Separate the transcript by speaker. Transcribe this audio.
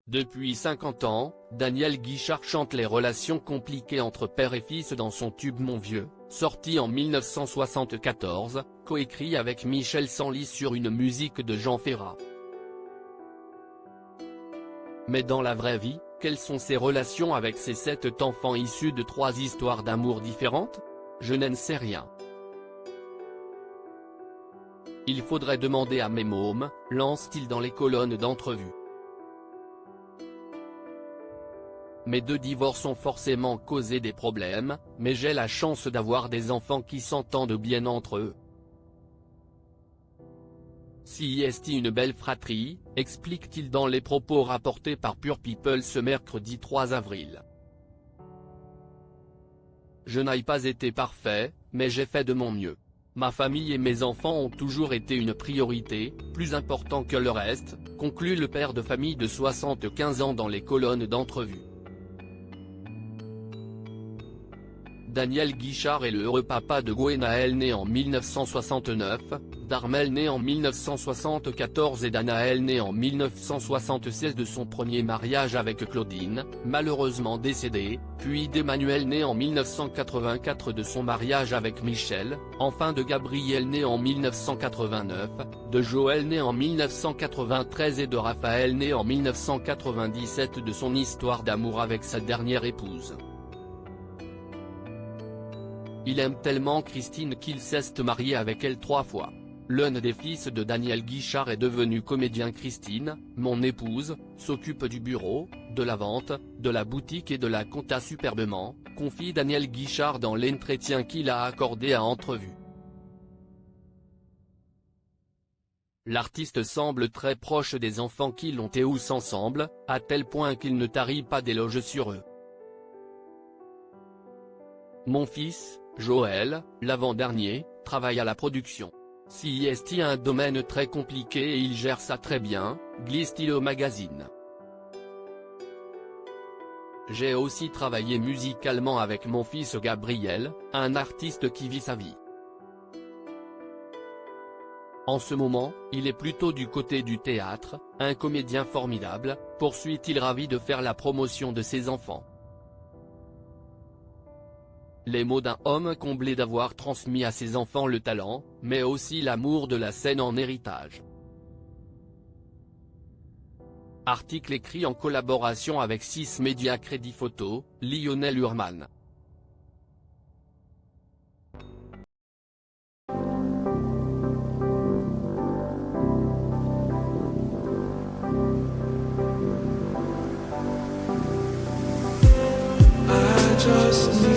Speaker 1: Depuis 50 ans, Daniel Guichard chante les relations compliquées entre père et fils dans son tube Mon Vieux, sorti en 1974, coécrit avec Michel Sanly sur une musique de Jean Ferrat. Mais dans la vraie vie, quelles sont ses relations avec ses 7 enfants issus de 3 histoires d'amour différentes? Je n'en sais rien. Il faudrait demander à mes mômes, lance-t-il dans les colonnes d'entrevue. Mes 2 divorces ont forcément causé des problèmes, mais j'ai la chance d'avoir des enfants qui s'entendent bien entre eux. Si est une belle fratrie, explique-t-il dans les propos rapportés par Pure People ce mercredi 3 avril. Je n'ai pas été parfait, mais j'ai fait de mon mieux. Ma famille et mes enfants ont toujours été une priorité, plus important que le reste, conclut le père de famille de 75 ans dans les colonnes d'entrevue. Daniel Guichard est le heureux papa de Gwenaël né en 1969, d'Armel né en 1974 et d'Anaël né en 1976 de son premier mariage avec Claudine, malheureusement décédée, puis d'Emmanuel né en 1984 de son mariage avec Michel, enfin de Gabriel né en 1989, de Joël né en 1993 et de Raphaël né en 1997 de son histoire d'amour avec sa dernière épouse. Il aime tellement Christine qu'il s'est marié avec elle 3 fois. L'un des fils de Daniel Guichard est devenu comédien. Christine, mon épouse, s'occupe du bureau, de la vente, de la boutique et de la compta superbement, confie Daniel Guichard dans l'entretien qu'il a accordé à Entrevue. L'artiste semble très proche des enfants qui l'ont et tous ensemble, à tel point qu'il ne tarit pas d'éloges sur eux. Mon fils, Joël, l'avant-dernier, travaille à la production. C'est un domaine très compliqué et il gère ça très bien, glisse-t-il au magazine. J'ai aussi travaillé musicalement avec mon fils Gabriel, un artiste qui vit sa vie. En ce moment, il est plutôt du côté du théâtre, un comédien formidable, poursuit-il ravi de faire la promotion de ses enfants. Les mots d'un homme comblé d'avoir transmis à ses enfants le talent, mais aussi l'amour de la scène en héritage. Article écrit en collaboration avec 6 médias. Crédit photo, Lionel Urman.
Speaker 2: Just